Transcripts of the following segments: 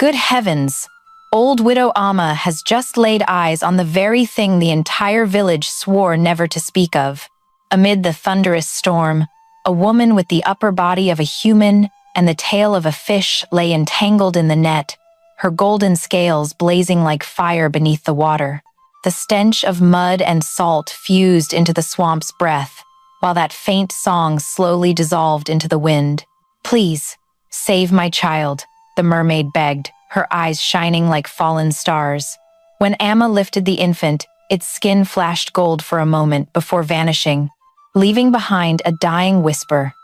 Good heavens! Old widow Amma has just laid eyes on the very thing the entire village swore never to speak of. Amid the thunderous storm, a woman with the upper body of a human and the tail of a fish lay entangled in the net, her golden scales blazing like fire beneath the water. The stench of mud and salt fused into the swamp's breath, while that faint song slowly dissolved into the wind. "Please, save my child," the mermaid begged, her eyes shining like fallen stars. When Amma lifted the infant, its skin flashed gold for a moment before vanishing, leaving behind a dying whisper.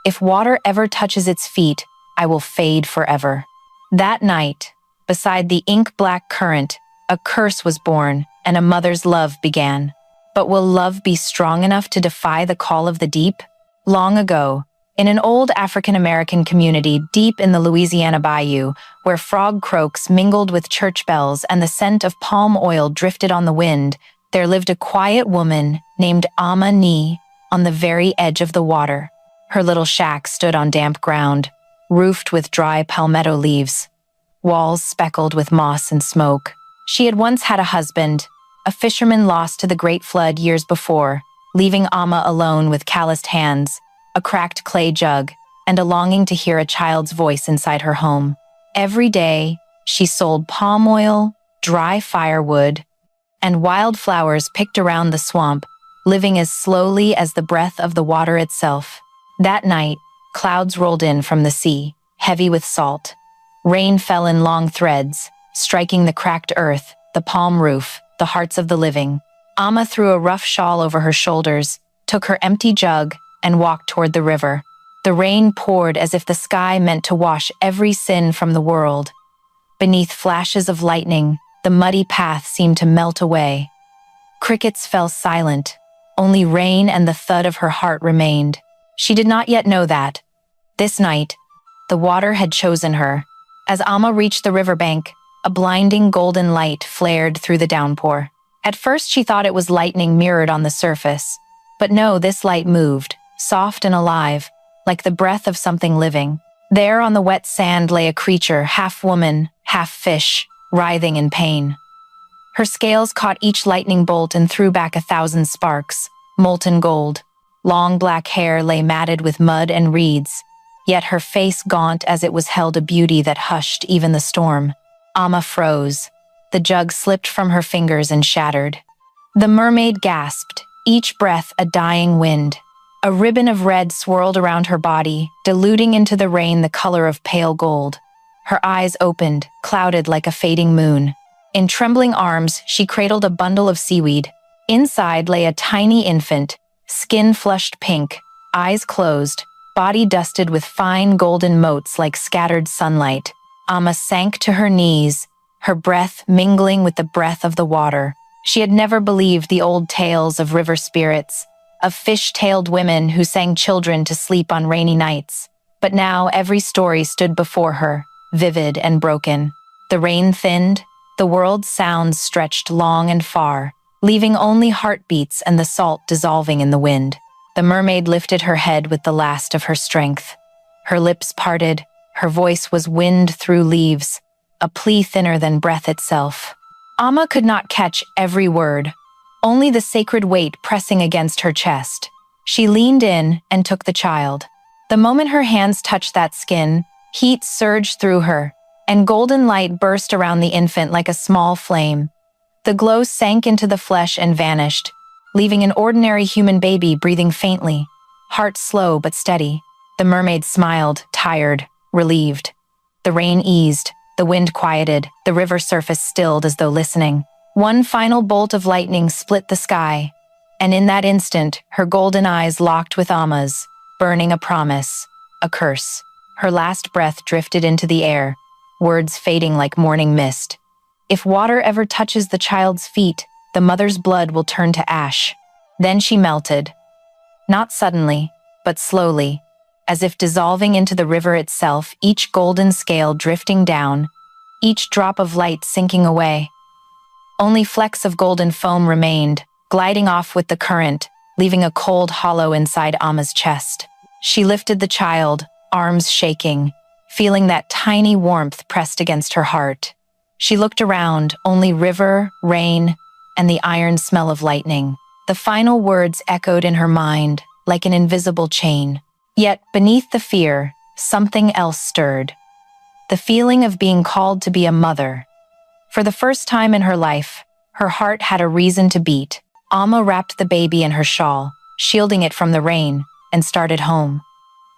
"If water ever touches its feet, I will fade forever." That night, beside the ink-black current, a curse was born and a mother's love began. But will love be strong enough to defy the call of the deep? Long ago, in an old African-American community deep in the Louisiana bayou, where frog croaks mingled with church bells and the scent of palm oil drifted on the wind, there lived a quiet woman named Amma Ni on the very edge of the water. Her little shack stood on damp ground, roofed with dry palmetto leaves, walls speckled with moss and smoke. She had once had a husband, a fisherman lost to the Great Flood years before, leaving Amma alone with calloused hands, a cracked clay jug, and a longing to hear a child's voice inside her home. Every day, she sold palm oil, dry firewood, and wildflowers picked around the swamp, living as slowly as the breath of the water itself. That night, clouds rolled in from the sea, heavy with salt. Rain fell in long threads, striking the cracked earth, the palm roof, the hearts of the living. Amma threw a rough shawl over her shoulders, took her empty jug, and walked toward the river. The rain poured as if the sky meant to wash every sin from the world. Beneath flashes of lightning, the muddy path seemed to melt away. Crickets fell silent. Only rain and the thud of her heart remained. She did not yet know that. This night, the water had chosen her. As Amma reached the riverbank, a blinding golden light flared through the downpour. At first she thought it was lightning mirrored on the surface. But no, this light moved, soft and alive, like the breath of something living. There on the wet sand lay a creature, half woman, half fish, writhing in pain. Her scales caught each lightning bolt and threw back 1,000 sparks, molten gold. Long black hair lay matted with mud and reeds, yet her face gaunt as it was held a beauty that hushed even the storm. Amma froze. The jug slipped from her fingers and shattered. The mermaid gasped, each breath a dying wind. A ribbon of red swirled around her body, diluting into the rain the color of pale gold. Her eyes opened, clouded like a fading moon. In trembling arms, she cradled a bundle of seaweed. Inside lay a tiny infant, skin flushed pink, eyes closed, body dusted with fine golden motes like scattered sunlight. Amma sank to her knees, her breath mingling with the breath of the water. She had never believed the old tales of river spirits, of fish-tailed women who sang children to sleep on rainy nights. But now every story stood before her, vivid and broken. The rain thinned, the world's sounds stretched long and far, leaving only heartbeats and the salt dissolving in the wind. The mermaid lifted her head with the last of her strength. Her lips parted, her voice was wind through leaves, a plea thinner than breath itself. Amma could not catch every word, only the sacred weight pressing against her chest. She leaned in and took the child. The moment her hands touched that skin, heat surged through her, and golden light burst around the infant like a small flame. The glow sank into the flesh and vanished, leaving an ordinary human baby breathing faintly, heart slow but steady. The mermaid smiled, tired, relieved. The rain eased, the wind quieted, the river surface stilled as though listening. One final bolt of lightning split the sky, and in that instant, her golden eyes locked with Amma's, burning a promise, a curse. Her last breath drifted into the air, words fading like morning mist. If water ever touches the child's feet, the mother's blood will turn to ash. Then she melted. Not suddenly, but slowly, as if dissolving into the river itself, each golden scale drifting down, each drop of light sinking away. Only flecks of golden foam remained, gliding off with the current, leaving a cold hollow inside Amma's chest. She lifted the child, arms shaking, feeling that tiny warmth pressed against her heart. She looked around, only river, rain, and the iron smell of lightning. The final words echoed in her mind, like an invisible chain. Yet, beneath the fear, something else stirred. The feeling of being called to be a mother. For the first time in her life, her heart had a reason to beat. Amma wrapped the baby in her shawl, shielding it from the rain, and started home.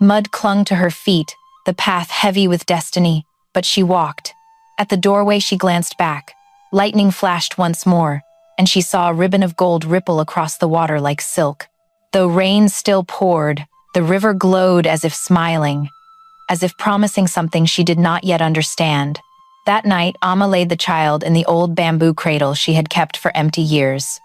Mud clung to her feet, the path heavy with destiny, but she walked. At the doorway she glanced back. Lightning flashed once more, and she saw a ribbon of gold ripple across the water like silk. Though rain still poured, the river glowed as if smiling, as if promising something she did not yet understand. That night, Amma laid the child in the old bamboo cradle she had kept for empty years.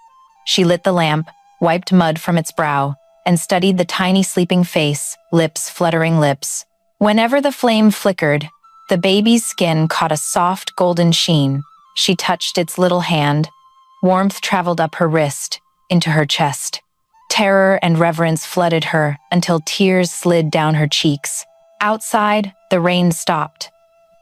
She lit the lamp, wiped mud from its brow, and studied the tiny sleeping face, lips fluttering lips. Whenever the flame flickered, the baby's skin caught a soft golden sheen. She touched its little hand. Warmth traveled up her wrist, into her chest. Terror and reverence flooded her until tears slid down her cheeks. Outside, the rain stopped.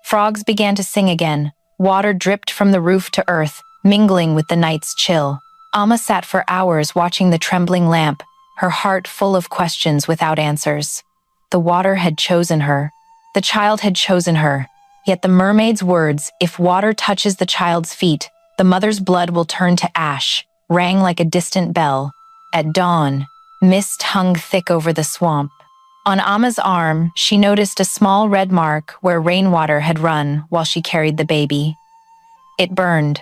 Frogs began to sing again. Water dripped from the roof to earth, mingling with the night's chill. Amma sat for hours watching the trembling lamp, her heart full of questions without answers. The water had chosen her. The child had chosen her. Yet the mermaid's words, "If water touches the child's feet, the mother's blood will turn to ash," rang like a distant bell. At dawn, mist hung thick over the swamp. On Amma's arm, she noticed a small red mark where rainwater had run while she carried the baby. It burned.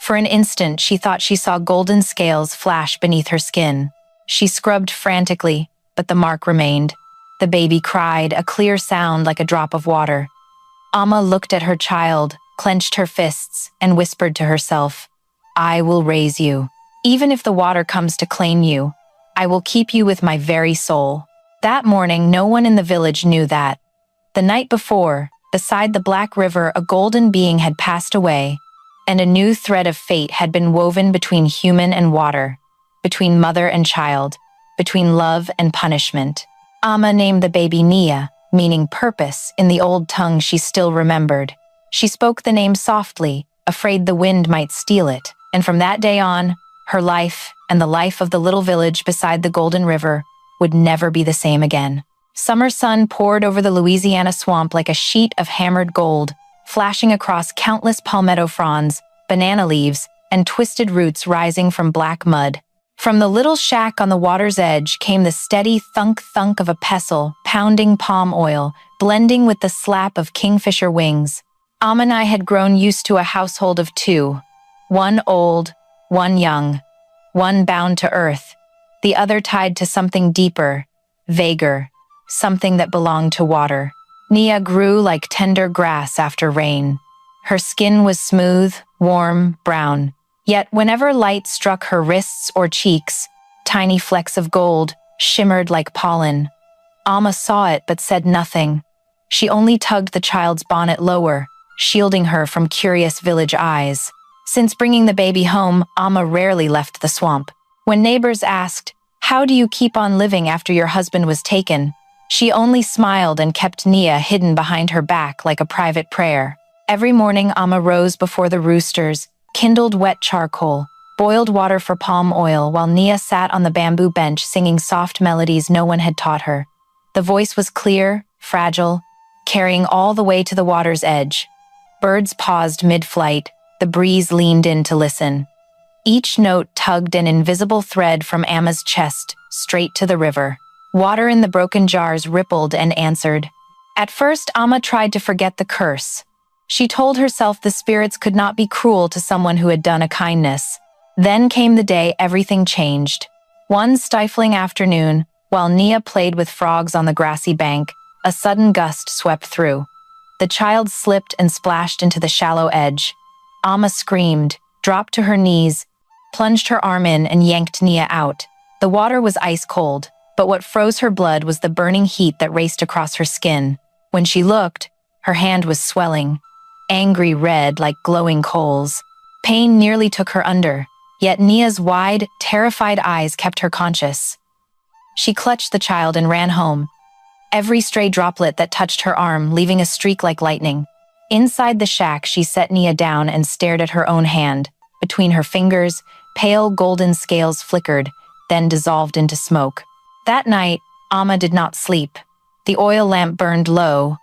For an instant, she thought she saw golden scales flash beneath her skin. She scrubbed frantically, but the mark remained. The baby cried, a clear sound like a drop of water. Amma looked at her child, clenched her fists, and whispered to herself, "I will raise you. Even if the water comes to claim you, I will keep you with my very soul." That morning, no one in the village knew that. The night before, beside the Black River, a golden being had passed away, and a new thread of fate had been woven between human and water, between mother and child, between love and punishment. Amma named the baby Nia, meaning purpose, in the old tongue she still remembered. She spoke the name softly, afraid the wind might steal it, and from that day on, her life and the life of the little village beside the Golden River would never be the same again. Summer sun poured over the Louisiana swamp like a sheet of hammered gold, flashing across countless palmetto fronds, banana leaves, and twisted roots rising from black mud. From the little shack on the water's edge came the steady thunk-thunk of a pestle, pounding palm oil, blending with the slap of kingfisher wings. Amma and I had grown used to a household of two, one old, one young, one bound to earth, the other tied to something deeper, vaguer, something that belonged to water. Nia grew like tender grass after rain. Her skin was smooth, warm, brown. Yet whenever light struck her wrists or cheeks, tiny flecks of gold shimmered like pollen. Amma saw it but said nothing. She only tugged the child's bonnet lower, shielding her from curious village eyes. Since bringing the baby home, Amma rarely left the swamp. When neighbors asked, "How do you keep on living after your husband was taken?" she only smiled and kept Nia hidden behind her back like a private prayer. Every morning, Amma rose before the roosters, kindled wet charcoal, boiled water for palm oil while Nia sat on the bamboo bench singing soft melodies no one had taught her. The voice was clear, fragile, carrying all the way to the water's edge. Birds paused mid-flight, the breeze leaned in to listen. Each note tugged an invisible thread from Amma's chest, straight to the river. Water in the broken jars rippled and answered. At first, Amma tried to forget the curse. She told herself the spirits could not be cruel to someone who had done a kindness. Then came the day everything changed. One stifling afternoon, while Nia played with frogs on the grassy bank, a sudden gust swept through. The child slipped and splashed into the shallow edge. Amma screamed, dropped to her knees, plunged her arm in and yanked Nia out. The water was ice cold, but what froze her blood was the burning heat that raced across her skin. When she looked, her hand was swelling, angry red like glowing coals. Pain nearly took her under, yet Nia's wide, terrified eyes kept her conscious. She clutched the child and ran home. every stray droplet that touched her arm, leaving a streak like lightning. Inside the shack, she set Nia down and stared at her own hand. Between her fingers, pale golden scales flickered, then dissolved into smoke. That night, Amma did not sleep. The oil lamp burned low.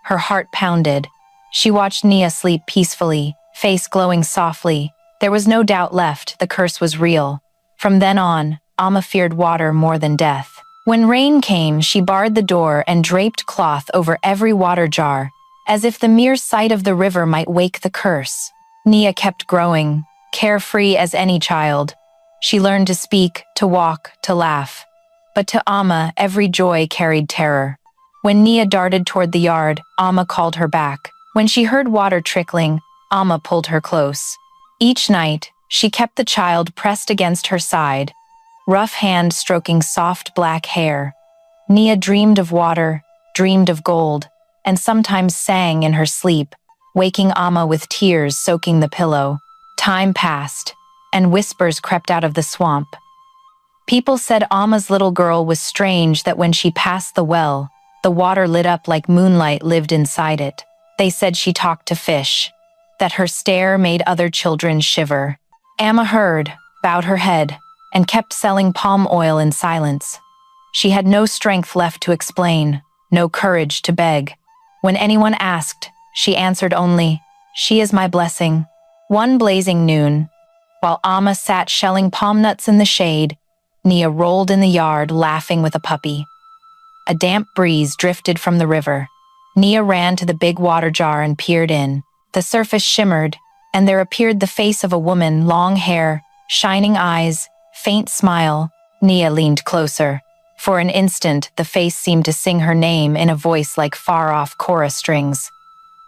Her heart pounded. She watched Nia sleep peacefully, face glowing softly. There was no doubt left, the curse was real. From then on, Amma feared water more than death. When rain came, she barred the door and draped cloth over every water jar, as if the mere sight of the river might wake the curse. Nia kept growing, carefree as any child. She learned to speak, to walk, to laugh. But to Amma, every joy carried terror. When Nia darted toward the yard, Amma called her back. When she heard water trickling, Amma pulled her close. Each night, she kept the child pressed against her side, rough hand stroking soft black hair. Nia dreamed of water, dreamed of gold, and sometimes sang in her sleep, waking Amma with tears soaking the pillow. Time passed, and whispers crept out of the swamp. People said Amma's little girl was strange, that when she passed the well, the water lit up like moonlight lived inside it. They said she talked to fish, that her stare made other children shiver. Amma heard, bowed her head, and kept selling palm oil in silence. She had no strength left to explain, no courage to beg. When anyone asked, she answered only, "She is my blessing." One blazing noon, while Amma sat shelling palm nuts in the shade, Nia rolled in the yard laughing with a puppy. A damp breeze drifted from the river. Nia ran to the big water jar and peered in. The surface shimmered, and there appeared the face of a woman, long hair, shining eyes, faint smile. Nia leaned closer. For an instant, the face seemed to sing her name in a voice like far-off chorus strings.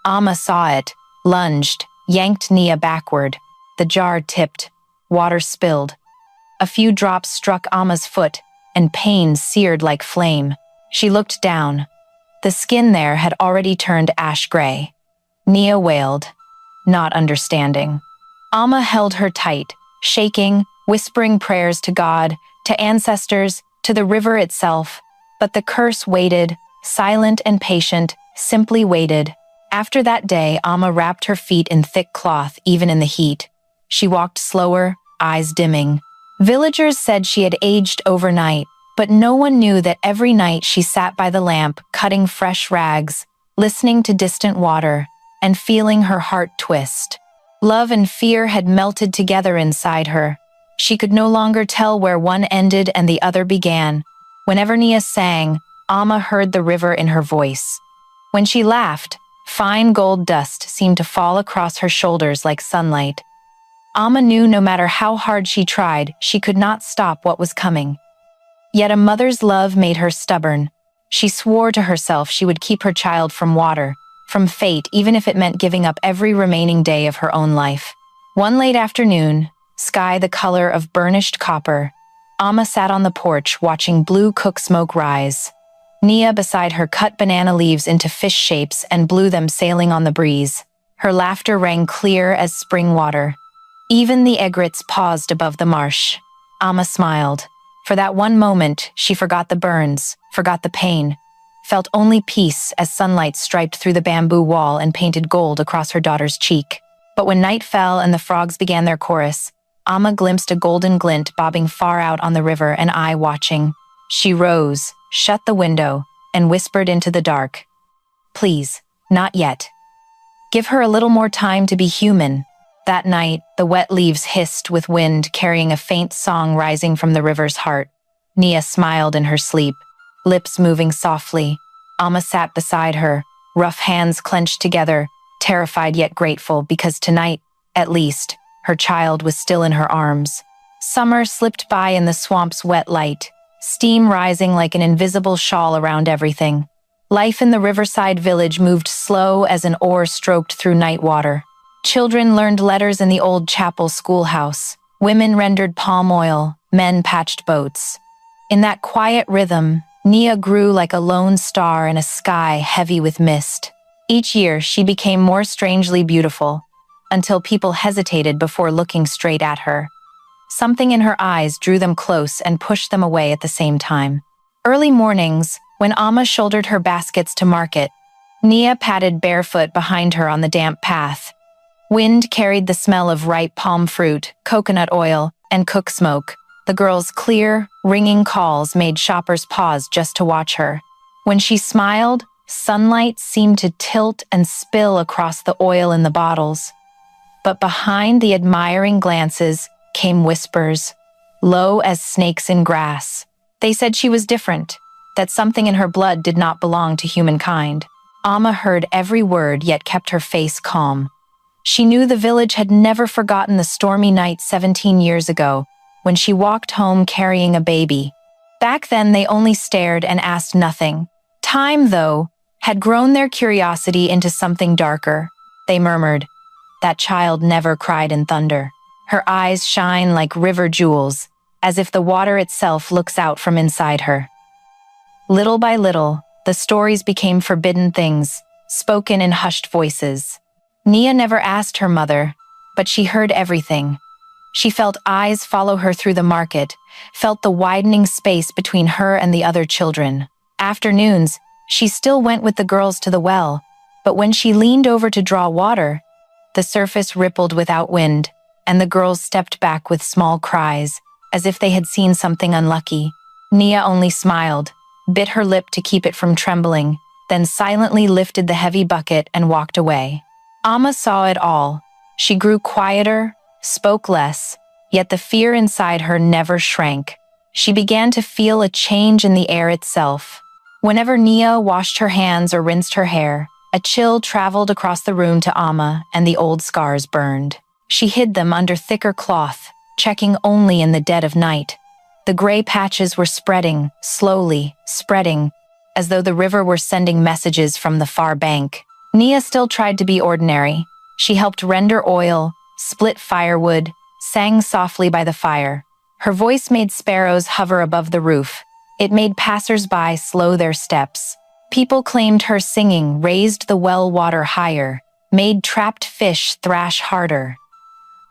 Amma saw it, lunged, yanked Nia backward. The jar tipped. Water spilled. A few drops struck Amma's foot, and pain seared like flame. She looked down. The skin there had already turned ash-gray. Nia wailed, not understanding. Amma held her tight, shaking, whispering prayers to God, to ancestors, to the river itself. But the curse waited, silent and patient, simply waited. After that day, Amma wrapped her feet in thick cloth, even in the heat. She walked slower, eyes dimming. Villagers said she had aged overnight, but no one knew that every night she sat by the lamp, cutting fresh rags, listening to distant water, and feeling her heart twist. Love and fear had melted together inside her. She could no longer tell where one ended and the other began. Whenever Nia sang, Amma heard the river in her voice. When she laughed, fine gold dust seemed to fall across her shoulders like sunlight. Amma knew no matter how hard she tried, she could not stop what was coming. Yet a mother's love made her stubborn. She swore to herself she would keep her child from water, from fate, even if it meant giving up every remaining day of her own life. One late afternoon, sky the color of burnished copper, Amma sat on the porch watching blue cook smoke rise. Nia beside her cut banana leaves into fish shapes and blew them sailing on the breeze. Her laughter rang clear as spring water. Even the egrets paused above the marsh. Amma smiled. For that one moment, she forgot the burns, forgot the pain, felt only peace as sunlight striped through the bamboo wall and painted gold across her daughter's cheek. But when night fell and the frogs began their chorus, Amma glimpsed a golden glint bobbing far out on the river, an eye watching. She rose, shut the window, and whispered into the dark, "Please, not yet. Give her a little more time to be human." That night, the wet leaves hissed with wind, carrying a faint song rising from the river's heart. Nia smiled in her sleep, lips moving softly. Amma sat beside her, rough hands clenched together, terrified yet grateful, because tonight, at least, her child was still in her arms. Summer slipped by in the swamp's wet light, steam rising like an invisible shawl around everything. Life in the riverside village moved slow as an oar stroked through night water. Children learned letters in the old chapel schoolhouse. Women rendered palm oil, men patched boats. In that quiet rhythm, Nia grew like a lone star in a sky heavy with mist. Each year, she became more strangely beautiful, until people hesitated before looking straight at her. Something in her eyes drew them close and pushed them away at the same time. Early mornings, When Amma shouldered her baskets to market, Nia padded barefoot behind her on the damp path. Wind carried the smell of ripe palm fruit, coconut oil, and cook smoke. The girl's clear, ringing calls made shoppers pause just to watch her. When she smiled, sunlight seemed to tilt and spill across the oil in the bottles. But behind the admiring glances came whispers, low as snakes in grass. They said she was different, that something in her blood did not belong to humankind. Amma heard every word yet kept her face calm. She knew the village had never forgotten the stormy night 17 years ago, when she walked home carrying a baby. Back then they only stared and asked nothing. Time, though, had grown their curiosity into something darker. They murmured, "That child never cried in thunder." Her eyes shine like river jewels, as if the water itself looks out from inside her. Little by little, the stories became forbidden things, spoken in hushed voices. Nia never asked her mother, but she heard everything. She felt eyes follow her through the market, felt the widening space between her and the other children. Afternoons, she still went with the girls to the well, but when she leaned over to draw water, the surface rippled without wind, and the girls stepped back with small cries, as if they had seen something unlucky. Nia only smiled, bit her lip to keep it from trembling, then silently lifted the heavy bucket and walked away. Amma saw it all. She grew quieter, spoke less, yet the fear inside her never shrank. She began to feel a change in the air itself. Whenever Nia washed her hands or rinsed her hair, a chill traveled across the room to Amma, and the old scars burned. She hid them under thicker cloth, checking only in the dead of night. The gray patches were spreading, slowly, spreading, as though the river were sending messages from the far bank. Nia still tried to be ordinary. She helped render oil, split firewood, sang softly by the fire. Her voice made sparrows hover above the roof. It made passers-by slow their steps. People claimed her singing raised the well water higher, made trapped fish thrash harder.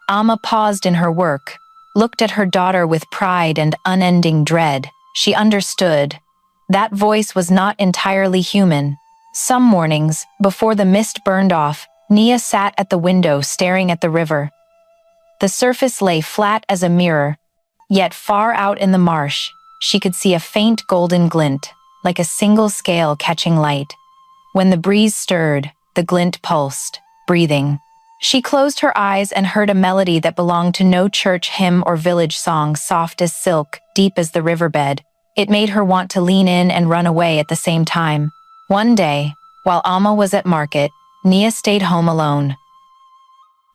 Amma paused in her work, looked at her daughter with pride and unending dread. She understood. That voice was not entirely human. Some mornings, before the mist burned off, Nia sat at the window staring at the river. The surface lay flat as a mirror, yet far out in the marsh, she could see a faint golden glint, like a single scale catching light. When the breeze stirred, the glint pulsed, breathing. She closed her eyes and heard a melody that belonged to no church hymn or village song, soft as silk, deep as the riverbed. It made her want to lean in and run away at the same time. One day, while Amma was at market, Nia stayed home alone.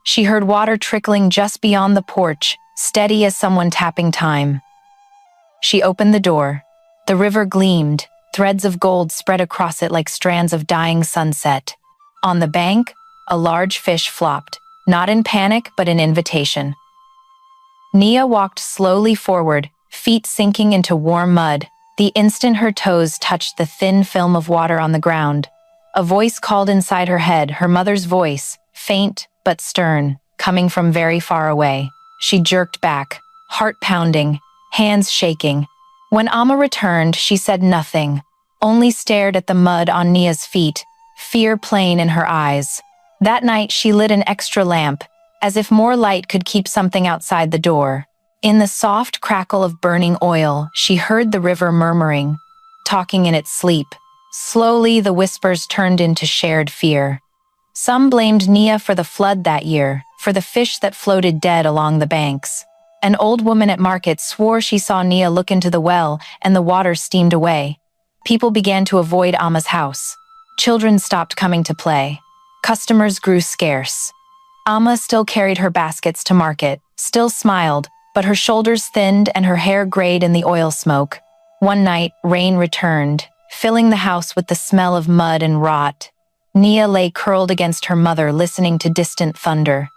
She heard water trickling just beyond the porch, steady as someone tapping time. She opened the door. The river gleamed, threads of gold spread across it like strands of dying sunset. On the bank, a large fish flopped, not in panic but in invitation. Nia walked slowly forward, feet sinking into warm mud. The instant her toes touched the thin film of water on the ground, a voice called inside her head, her mother's voice, faint but stern, coming from very far away. She jerked back, heart pounding, hands shaking. When Amma returned, she said nothing, only stared at the mud on Nia's feet, fear plain in her eyes. That night she lit an extra lamp, as if more light could keep something outside the door. In the soft crackle of burning oil, she heard the river murmuring, talking in its sleep. Slowly, the whispers turned into shared fear. Some blamed Nia for the flood that year, for the fish that floated dead along the banks. An old woman at market swore she saw Nia look into the well and the water steamed away. People began to avoid Amma's house. Children stopped coming to play. Customers grew scarce. Amma still carried her baskets to market, still smiled, but her shoulders thinned and her hair grayed in the oil smoke. One night, rain returned, filling the house with the smell of mud and rot. Nia lay curled against her mother, listening to distant thunder.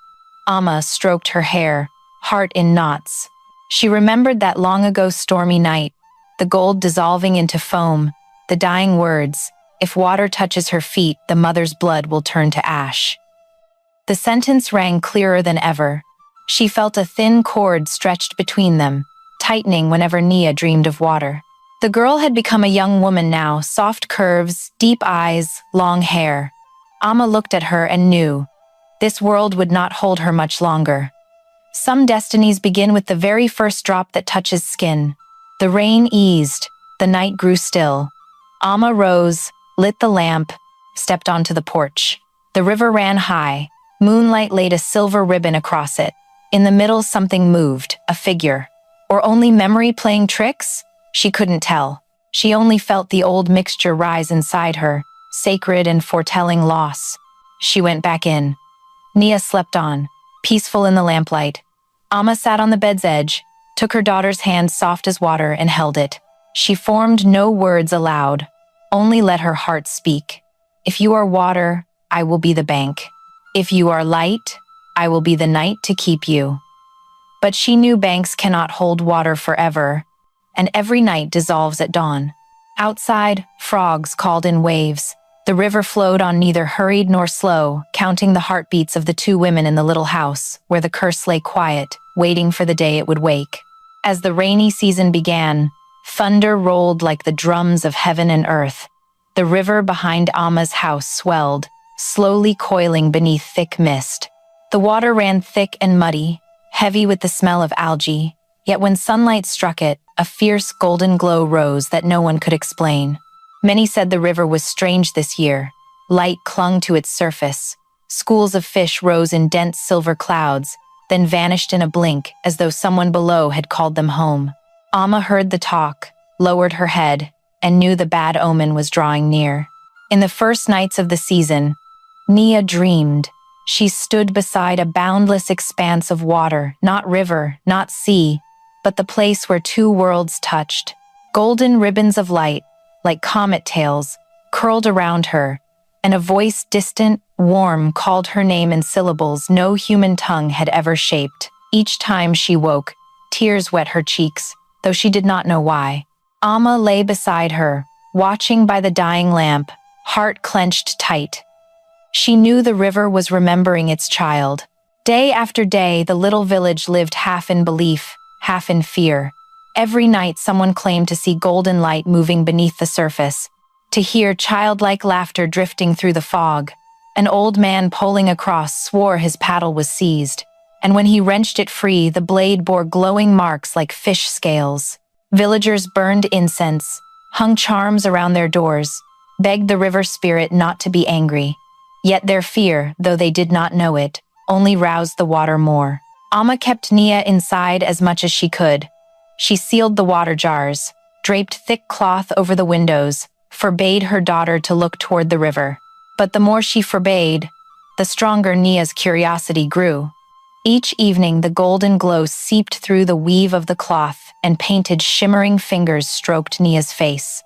Amma stroked her hair, heart in knots. She remembered that long ago stormy night, the gold dissolving into foam, the dying words, "If water touches her feet, the mother's blood will turn to ash." The sentence rang clearer than ever. She felt a thin cord stretched between them, tightening whenever Nia dreamed of water. The girl had become a young woman now, soft curves, deep eyes, long hair. Amma looked at her and knew this world would not hold her much longer. Some destinies begin with the very first drop that touches skin. The rain eased, the night grew still. Amma rose, lit the lamp, stepped onto the porch. The river ran high. Moonlight laid a silver ribbon across it. In the middle, something moved, a figure. Or only memory playing tricks? She couldn't tell. She only felt the old mixture rise inside her, sacred and foretelling loss. She went back in. Nia slept on, peaceful in the lamplight. Amma sat on the bed's edge, took her daughter's hand soft as water and held it. She formed no words aloud, only let her heart speak. If you are water, I will be the bank. If you are light, I will be the night to keep you. But she knew banks cannot hold water forever, and every night dissolves at dawn. Outside, frogs called in waves. The river flowed on neither hurried nor slow, counting the heartbeats of the two women in the little house, where the curse lay quiet, waiting for the day it would wake. As the rainy season began, thunder rolled like the drums of heaven and earth. The river behind Amma's house swelled, slowly coiling beneath thick mist. The water ran thick and muddy, heavy with the smell of algae, yet when sunlight struck it, a fierce golden glow rose that no one could explain. Many said the river was strange this year. Light clung to its surface. Schools of fish rose in dense silver clouds, then vanished in a blink as though someone below had called them home. Amma heard the talk, lowered her head, and knew the bad omen was drawing near. In the first nights of the season, Nia dreamed. She stood beside a boundless expanse of water, not river, not sea, but the place where two worlds touched. Golden ribbons of light, like comet tails, curled around her, and a voice distant, warm, called her name in syllables no human tongue had ever shaped. Each time she woke, tears wet her cheeks, though she did not know why. Amma lay beside her, watching by the dying lamp, heart clenched tight. She knew the river was remembering its child. Day after day, the little village lived half in belief, half in fear. Every night someone claimed to see golden light moving beneath the surface, to hear childlike laughter drifting through the fog. An old man poling across swore his paddle was seized, and when he wrenched it free, the blade bore glowing marks like fish scales. Villagers burned incense, hung charms around their doors, begged the river spirit not to be angry. Yet their fear, though they did not know it, only roused the water more. Amma kept Nia inside as much as she could. She sealed the water jars, draped thick cloth over the windows, forbade her daughter to look toward the river. But the more she forbade, the stronger Nia's curiosity grew. Each evening the golden glow seeped through the weave of the cloth and painted shimmering fingers stroked Nia's face.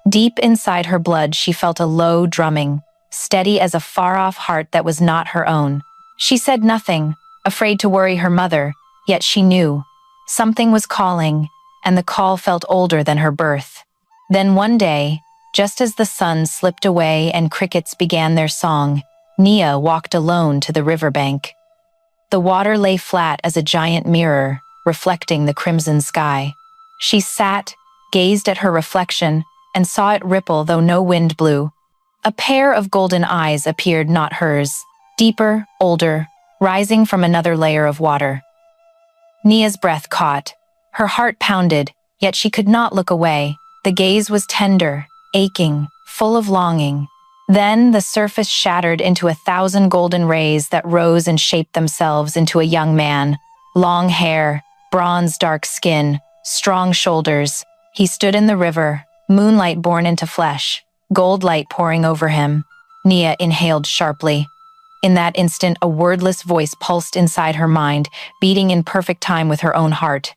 Deep inside her blood she felt a low drumming, steady as a far-off heart that was not her own. She said nothing, afraid to worry her mother, yet she knew. Something was calling, and the call felt older than her birth. Then one day, just as the sun slipped away and crickets began their song, Nia walked alone to the riverbank. The water lay flat as a giant mirror, reflecting the crimson sky. She sat, gazed at her reflection, and saw it ripple though no wind blew. A pair of golden eyes appeared, not hers, deeper, older, rising from another layer of water. Nia's breath caught. Her heart pounded, yet she could not look away. The gaze was tender, aching, full of longing. Then the surface shattered into 1,000 golden rays that rose and shaped themselves into a young man. Long hair, bronze dark skin, strong shoulders. He stood in the river, moonlight born into flesh, gold light pouring over him. Nia inhaled sharply. In that instant, a wordless voice pulsed inside her mind, beating in perfect time with her own heart.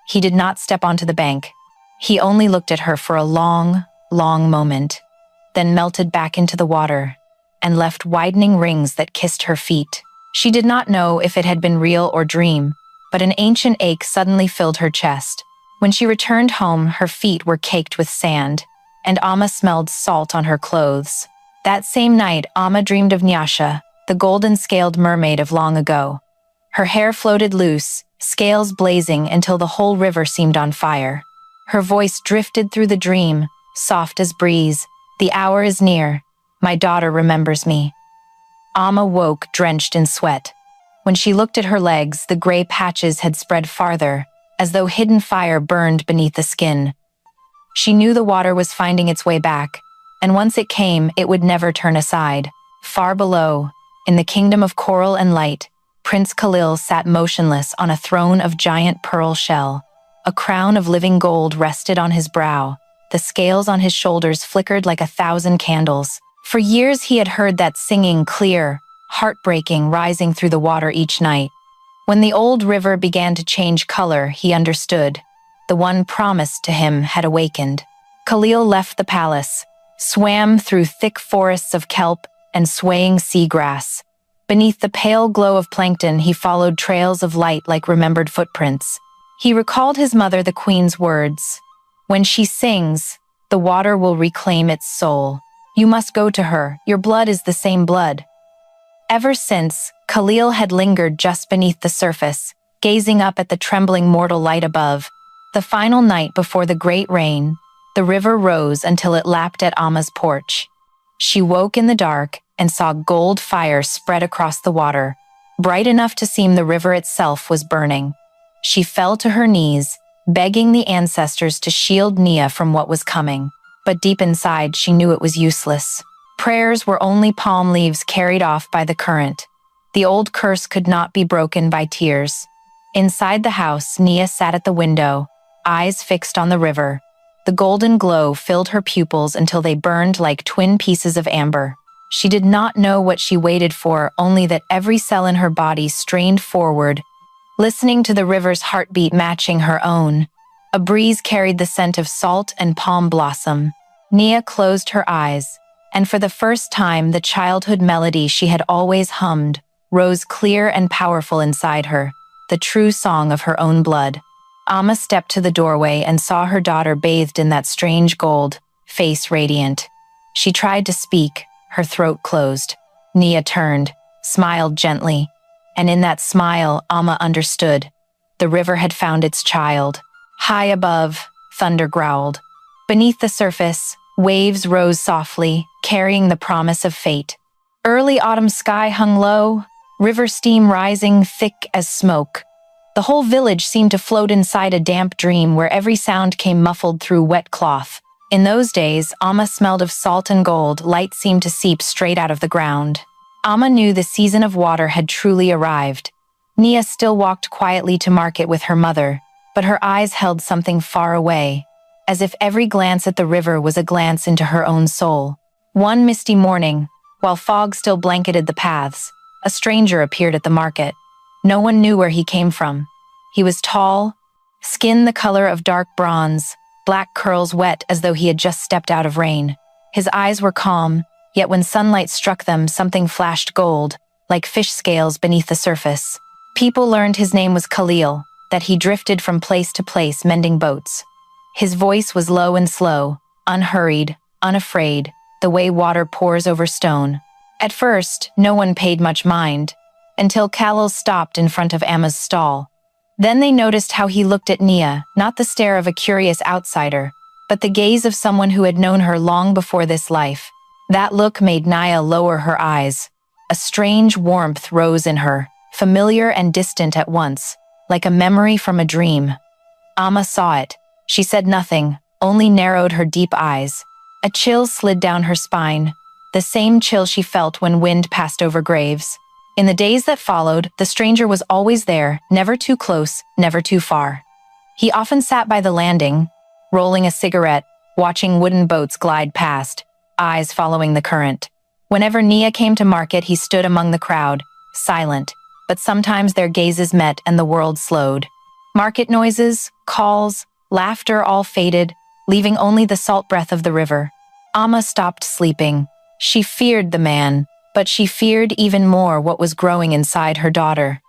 He did not step onto the bank. He only looked at her for a long, long moment, then melted back into the water and left widening rings that kissed her feet. She did not know if it had been real or dream, but an ancient ache suddenly filled her chest. When she returned home, her feet were caked with sand, and Amma smelled salt on her clothes. That same night, Amma dreamed of Nyasha, the golden-scaled mermaid of long ago. Her hair floated loose, scales blazing until the whole river seemed on fire. Her voice drifted through the dream, soft as breeze. The hour is near. My daughter remembers me. Amma woke, drenched in sweat. When she looked at her legs, the gray patches had spread farther, as though hidden fire burned beneath the skin. She knew the water was finding its way back, and once it came, it would never turn aside. Far below, in the kingdom of coral and light, Prince Khalil sat motionless on a throne of giant pearl shell. A crown of living gold rested on his brow. The scales on his shoulders flickered like 1,000 candles. For years he had heard that singing, clear, heartbreaking, rising through the water each night. When the old river began to change color, he understood. The one promised to him had awakened. Khalil left the palace, swam through thick forests of kelp and swaying seagrass. Beneath the pale glow of plankton, he followed trails of light like remembered footprints. He recalled his mother, the queen's words. When she sings, the water will reclaim its soul. You must go to her. Your blood is the same blood. Ever since, Khalil had lingered just beneath the surface, gazing up at the trembling mortal light above. The final night before the great rain, the river rose until it lapped at Amma's porch. She woke in the dark and saw gold fire spread across the water, bright enough to seem the river itself was burning. She fell to her knees, begging the ancestors to shield Nia from what was coming. But deep inside, she knew it was useless. Prayers were only palm leaves carried off by the current. The old curse could not be broken by tears. Inside the house, Nia sat at the window, eyes fixed on the river. The golden glow filled her pupils until they burned like twin pieces of amber. She did not know what she waited for, only that every cell in her body strained forward, listening to the river's heartbeat matching her own. A breeze carried the scent of salt and palm blossom. Nia closed her eyes, and for the first time the childhood melody she had always hummed rose clear and powerful inside her, the true song of her own blood. Amma stepped to the doorway and saw her daughter bathed in that strange gold, face radiant. She tried to speak, her throat closed. Nia turned, smiled gently, and in that smile, Amma understood. The river had found its child. High above, thunder growled. Beneath the surface, waves rose softly, carrying the promise of fate. Early autumn sky hung low, river steam rising thick as smoke. The whole village seemed to float inside a damp dream where every sound came muffled through wet cloth. In those days, Amma smelled of salt and gold. Light seemed to seep straight out of the ground. Amma knew the season of water had truly arrived. Nia still walked quietly to market with her mother, but her eyes held something far away, as if every glance at the river was a glance into her own soul. One misty morning, while fog still blanketed the paths, a stranger appeared at the market. No one knew where he came from. He was tall, skin the color of dark bronze, black curls wet as though he had just stepped out of rain. His eyes were calm, yet when sunlight struck them, something flashed gold, like fish scales beneath the surface. People learned his name was Khalil, that he drifted from place to place mending boats. His voice was low and slow, unhurried, unafraid, the way water pours over stone. At first, no one paid much mind, until Khalil stopped in front of Amma's stall. Then they noticed how he looked at Nia, not the stare of a curious outsider, but the gaze of someone who had known her long before this life. That look made Nia lower her eyes. A strange warmth rose in her, familiar and distant at once, like a memory from a dream. Amma saw it. She said nothing, only narrowed her deep eyes. A chill slid down her spine, the same chill she felt when wind passed over graves. In the days that followed, the stranger was always there, never too close, never too far. He often sat by the landing, rolling a cigarette, watching wooden boats glide past, eyes following the current. Whenever Nia came to market, he stood among the crowd, silent, but sometimes their gazes met and the world slowed. Market noises, calls, laughter all faded, leaving only the salt breath of the river. Amma stopped sleeping. She feared the man, but she feared even more what was growing inside her daughter.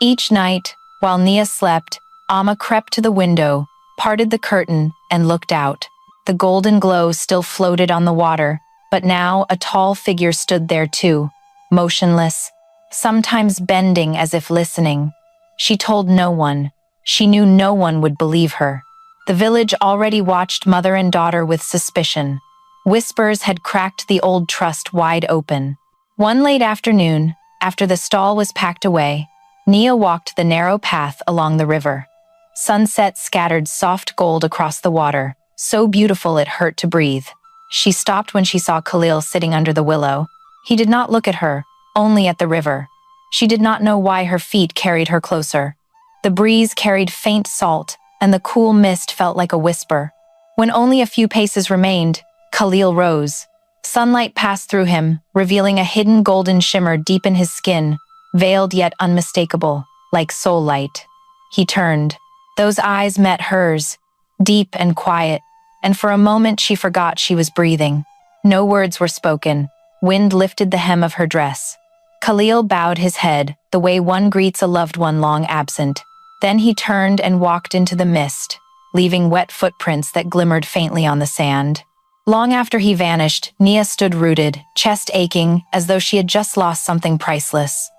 Each night, while Nia slept, Amma crept to the window, parted the curtain, and looked out. The golden glow still floated on the water, but now a tall figure stood there too, motionless, sometimes bending as if listening. She told no one. She knew no one would believe her. The village already watched mother and daughter with suspicion. Whispers had cracked the old trust wide open. One late afternoon, after the stall was packed away, Nia walked the narrow path along the river. Sunset scattered soft gold across the water, so beautiful it hurt to breathe. She stopped when she saw Khalil sitting under the willow. He did not look at her, only at the river. She did not know why her feet carried her closer. The breeze carried faint salt, and the cool mist felt like a whisper. When only a few paces remained, Khalil rose. Sunlight passed through him, revealing a hidden golden shimmer deep in his skin, veiled yet unmistakable, like soul light. He turned. Those eyes met hers, deep and quiet, and for a moment she forgot she was breathing. No words were spoken. Wind lifted the hem of her dress. Khalil bowed his head, the way one greets a loved one long absent. Then he turned and walked into the mist, leaving wet footprints that glimmered faintly on the sand. Long after he vanished, Nia stood rooted, chest aching, as though she had just lost something priceless.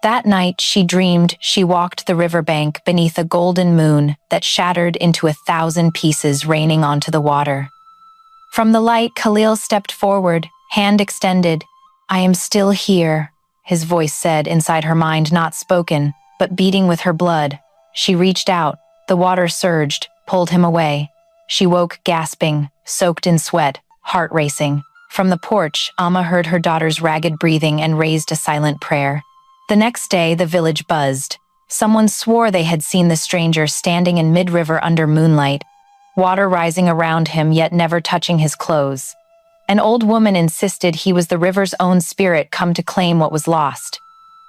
That night, she dreamed she walked the riverbank beneath a golden moon that shattered into 1,000 pieces raining onto the water. From the light, Khalil stepped forward, hand extended. "I am still here," his voice said inside her mind, not spoken, but beating with her blood. She reached out. The water surged, pulled him away. She woke gasping, soaked in sweat, heart racing. From the porch, Amma heard her daughter's ragged breathing and raised a silent prayer. The next day, the village buzzed. Someone swore they had seen the stranger standing in mid-river under moonlight, water rising around him yet never touching his clothes. An old woman insisted he was the river's own spirit come to claim what was lost.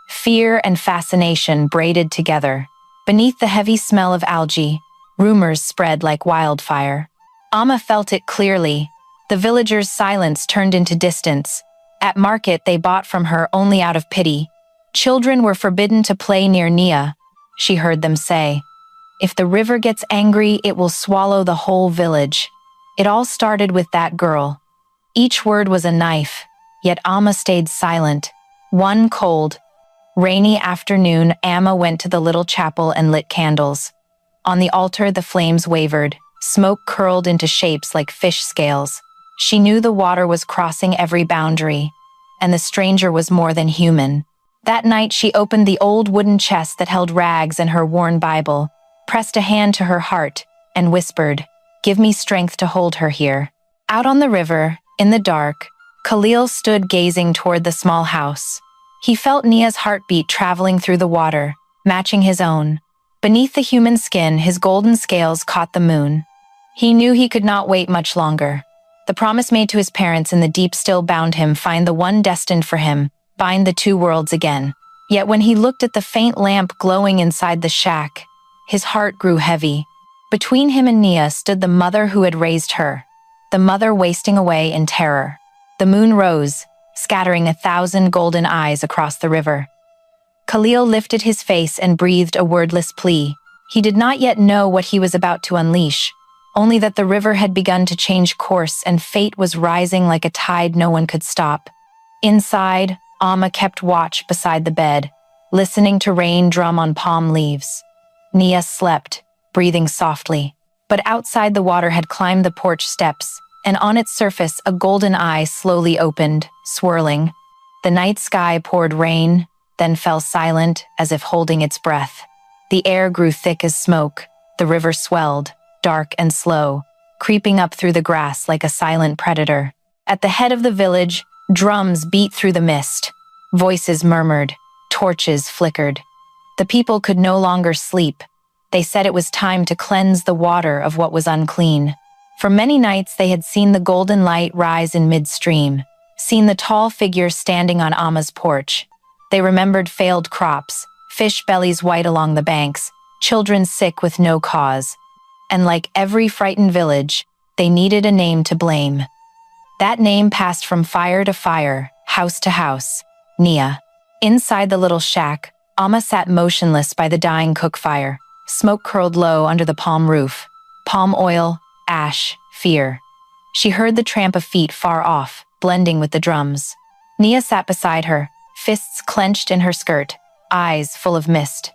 Fear and fascination braided together. Beneath the heavy smell of algae, rumors spread like wildfire. Amma felt it clearly. The villagers' silence turned into distance. At market, they bought from her only out of pity. Children were forbidden to play near Nia, she heard them say. If the river gets angry, it will swallow the whole village. It all started with that girl. Each word was a knife, yet Amma stayed silent. One cold, rainy afternoon, Amma went to the little chapel and lit candles. On the altar, the flames wavered. Smoke curled into shapes like fish scales. She knew the water was crossing every boundary, and the stranger was more than human. That night, she opened the old wooden chest that held rags and her worn Bible, pressed a hand to her heart, and whispered, "Give me strength to hold her here." Out on the river, in the dark, Khalil stood gazing toward the small house. He felt Nia's heartbeat traveling through the water, matching his own. Beneath the human skin, his golden scales caught the moon. He knew he could not wait much longer. The promise made to his parents in the deep still bound him find the one destined for him, bind the two worlds again. Yet when he looked at the faint lamp glowing inside the shack, his heart grew heavy. Between him and Nia stood the mother who had raised her, the mother wasting away in terror. The moon rose, scattering 1,000 golden eyes across the river. Khalil lifted his face and breathed a wordless plea. He did not yet know what he was about to unleash, only that the river had begun to change course and fate was rising like a tide no one could stop. Inside, Amma kept watch beside the bed, listening to rain drum on palm leaves. Nia slept, breathing softly. But outside, the water had climbed the porch steps, and on its surface a golden eye slowly opened, swirling. The night sky poured rain, then fell silent as if holding its breath. The air grew thick as smoke. The river swelled, dark and slow, creeping up through the grass like a silent predator. At the head of the village, drums beat through the mist. Voices murmured. Torches flickered. The people could no longer sleep. They said it was time to cleanse the water of what was unclean. For many nights they had seen the golden light rise in midstream, seen the tall figure standing on Amma's porch. They remembered failed crops, fish bellies white along the banks, children sick with no cause. And like every frightened village, they needed a name to blame. That name passed from fire to fire, house to house. Nia. Inside the little shack, Amma sat motionless by the dying cook fire. Smoke curled low under the palm roof. Palm oil, ash, fear. She heard the tramp of feet far off, blending with the drums. Nia sat beside her, fists clenched in her skirt, eyes full of mist.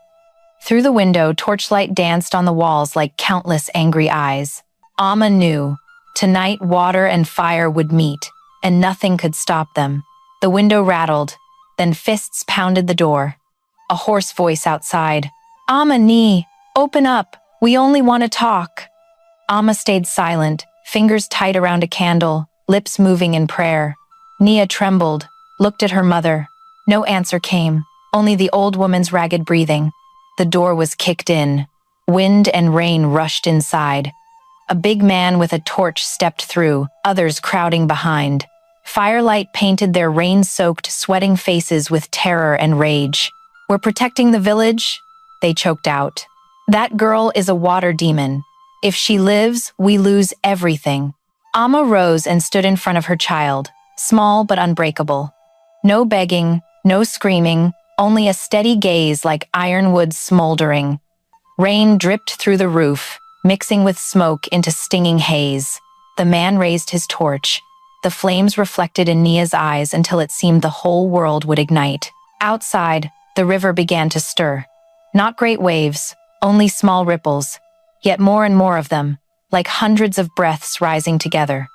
Through the window, torchlight danced on the walls like countless angry eyes. Amma knew. Tonight, water and fire would meet, and nothing could stop them. The window rattled, then fists pounded the door. A hoarse voice outside. Amma Nee, open up. We only want to talk. Amma stayed silent, fingers tight around a candle, lips moving in prayer. Nia trembled, looked at her mother. No answer came, only the old woman's ragged breathing. The door was kicked in. Wind and rain rushed inside. A big man with a torch stepped through, others crowding behind. Firelight painted their rain-soaked, sweating faces with terror and rage. We're protecting the village? They choked out. That girl is a water demon. If she lives, we lose everything. Amma rose and stood in front of her child, small but unbreakable. No begging, no screaming, only a steady gaze like ironwood smoldering. Rain dripped through the roof, mixing with smoke into stinging haze. The man raised his torch. The flames reflected in Nia's eyes until it seemed the whole world would ignite. Outside, the river began to stir. Not great waves, only small ripples, yet more and more of them, like hundreds of breaths rising together.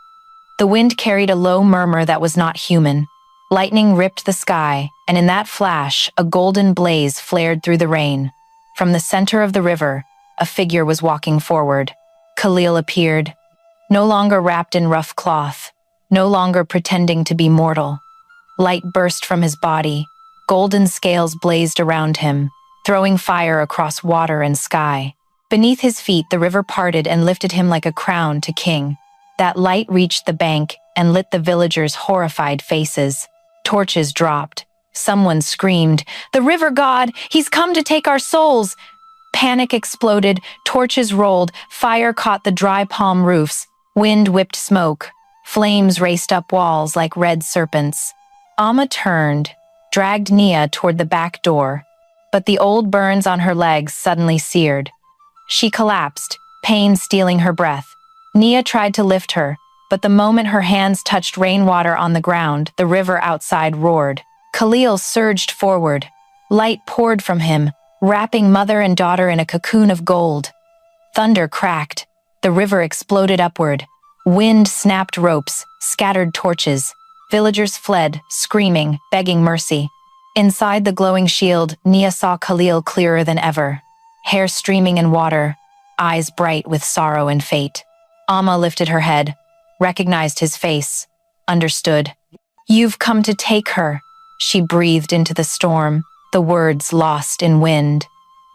The wind carried a low murmur that was not human. Lightning ripped the sky, and in that flash, a golden blaze flared through the rain. From the center of the river, a figure was walking forward. Khalil appeared, no longer wrapped in rough cloth, no longer pretending to be mortal. Light burst from his body, golden scales blazed around him, throwing fire across water and sky. Beneath his feet, the river parted and lifted him like a crown to king. That light reached the bank and lit the villagers' horrified faces. Torches dropped. Someone screamed, "The river god! He's come to take our souls!" Panic exploded, torches rolled, fire caught the dry palm roofs, wind whipped smoke, flames raced up walls like red serpents. Amma turned, dragged Nia toward the back door, but the old burns on her legs suddenly seared. She collapsed, pain stealing her breath. Nia tried to lift her, but the moment her hands touched rainwater on the ground, the river outside roared. Khalil surged forward. Light poured from him, wrapping mother and daughter in a cocoon of gold. Thunder cracked. The river exploded upward. Wind snapped ropes, scattered torches. Villagers fled, screaming, begging mercy. Inside the glowing shield, Nia saw Khalil clearer than ever. Hair streaming in water, eyes bright with sorrow and fate. Amma lifted her head, recognized his face, understood. "You've come to take her," she breathed into the storm, the words lost in wind.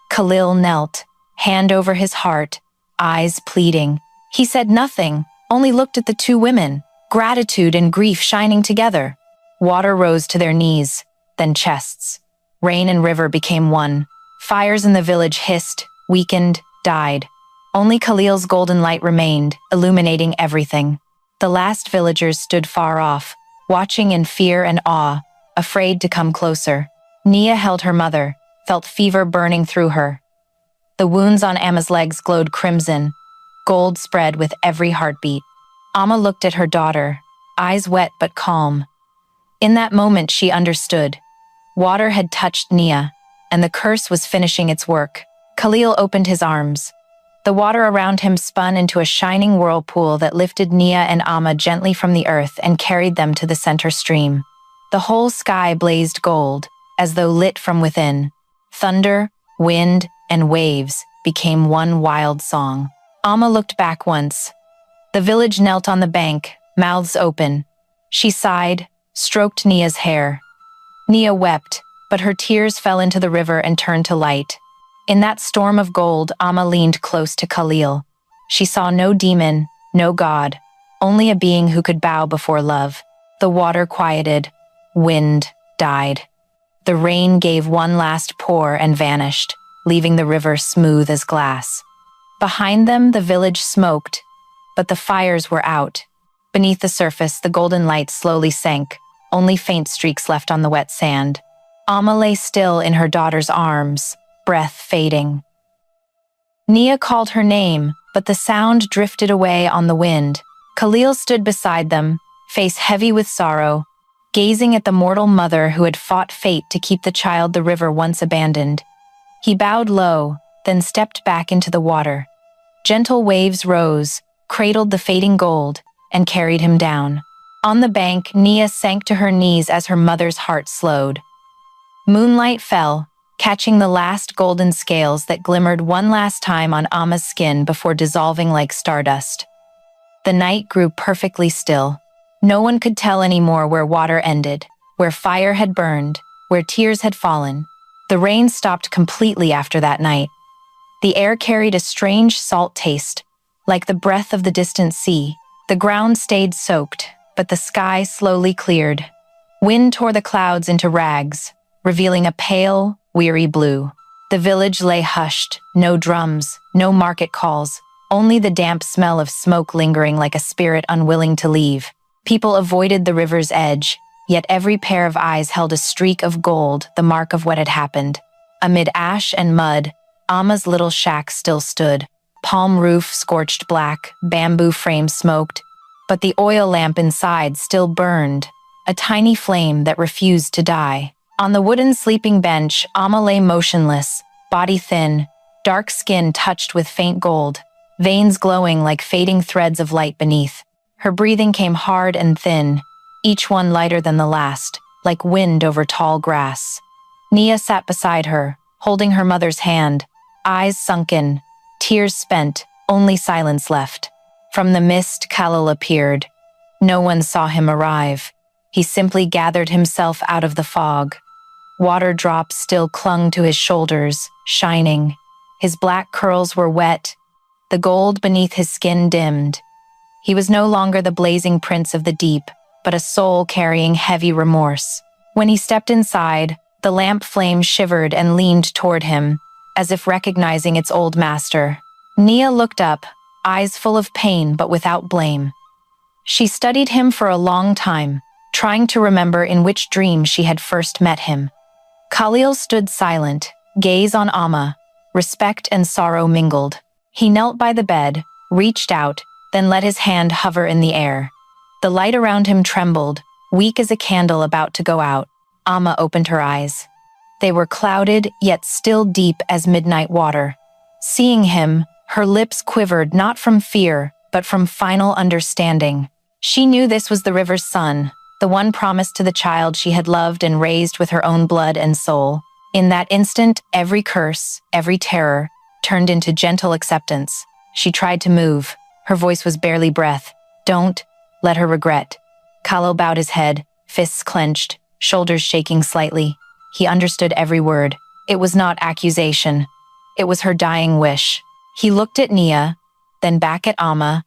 Khalil knelt, hand over his heart, eyes pleading. He said nothing, only looked at the two women, gratitude and grief shining together. Water rose to their knees, then chests. Rain and river became one. Fires in the village hissed, weakened, died. Only Khalil's golden light remained, illuminating everything. The last villagers stood far off, watching in fear and awe, afraid to come closer. Nia held her mother, felt fever burning through her. The wounds on Amma's legs glowed crimson, gold spread with every heartbeat. Amma looked at her daughter, eyes wet but calm. In that moment she understood. Water had touched Nia, and the curse was finishing its work. Khalil opened his arms. The water around him spun into a shining whirlpool that lifted Nia and Amma gently from the earth and carried them to the center stream. The whole sky blazed gold, as though lit from within. Thunder, wind, and waves became one wild song. Amma looked back once. The village knelt on the bank, mouths open. She sighed, stroked Nia's hair. Nia wept, but her tears fell into the river and turned to light. In that storm of gold, Amma leaned close to Khalil. She saw no demon, no god, only a being who could bow before love. The water quieted. Wind died. The rain gave one last pour and vanished, leaving the river smooth as glass. Behind them, the village smoked, but the fires were out. Beneath the surface, the golden light slowly sank, only faint streaks left on the wet sand. Amma lay still in her daughter's arms, breath fading. Nia called her name, but the sound drifted away on the wind. Khalil stood beside them, face heavy with sorrow, gazing at the mortal mother who had fought fate to keep the child the river once abandoned. He bowed low, then stepped back into the water. Gentle waves rose, cradled the fading gold, and carried him down. On the bank, Nia sank to her knees as her mother's heart slowed. Moonlight fell, catching the last golden scales that glimmered one last time on Amma's skin before dissolving like stardust. The night grew perfectly still. No one could tell anymore where water ended, where fire had burned, where tears had fallen. The rain stopped completely after that night. The air carried a strange salt taste, like the breath of the distant sea. The ground stayed soaked, but the sky slowly cleared. Wind tore the clouds into rags, revealing a pale, weary blue. The village lay hushed, no drums, no market calls, only the damp smell of smoke lingering like a spirit unwilling to leave. People avoided the river's edge, yet every pair of eyes held a streak of gold, the mark of what had happened. Amid ash and mud, Amma's little shack still stood. Palm roof scorched black, bamboo frame smoked, but the oil lamp inside still burned, a tiny flame that refused to die. On the wooden sleeping bench, Amma lay motionless, body thin, dark skin touched with faint gold, veins glowing like fading threads of light beneath. Her breathing came hard and thin, each one lighter than the last, like wind over tall grass. Nia sat beside her, holding her mother's hand, eyes sunken, tears spent, only silence left. From the mist, Khalil appeared. No one saw him arrive. He simply gathered himself out of the fog. Water drops still clung to his shoulders, shining. His black curls were wet. The gold beneath his skin dimmed. He was no longer the blazing prince of the deep, but a soul carrying heavy remorse. When he stepped inside, the lamp flame shivered and leaned toward him, as if recognizing its old master. Nia looked up, eyes full of pain but without blame. She studied him for a long time, trying to remember in which dream she had first met him. Khalil stood silent, gaze on Amma, respect and sorrow mingled. He knelt by the bed, reached out, then let his hand hover in the air. The light around him trembled, weak as a candle about to go out. Amma opened her eyes. They were clouded, yet still deep as midnight water. Seeing him, her lips quivered not from fear, but from final understanding. She knew this was the river's son, the one promised to the child she had loved and raised with her own blood and soul. In that instant, every curse, every terror, turned into gentle acceptance. She tried to move. Her voice was barely breath. Don't let her regret. Khalil bowed his head, fists clenched, shoulders shaking slightly. He understood every word. It was not accusation. It was her dying wish. He looked at Nia, then back at Amma,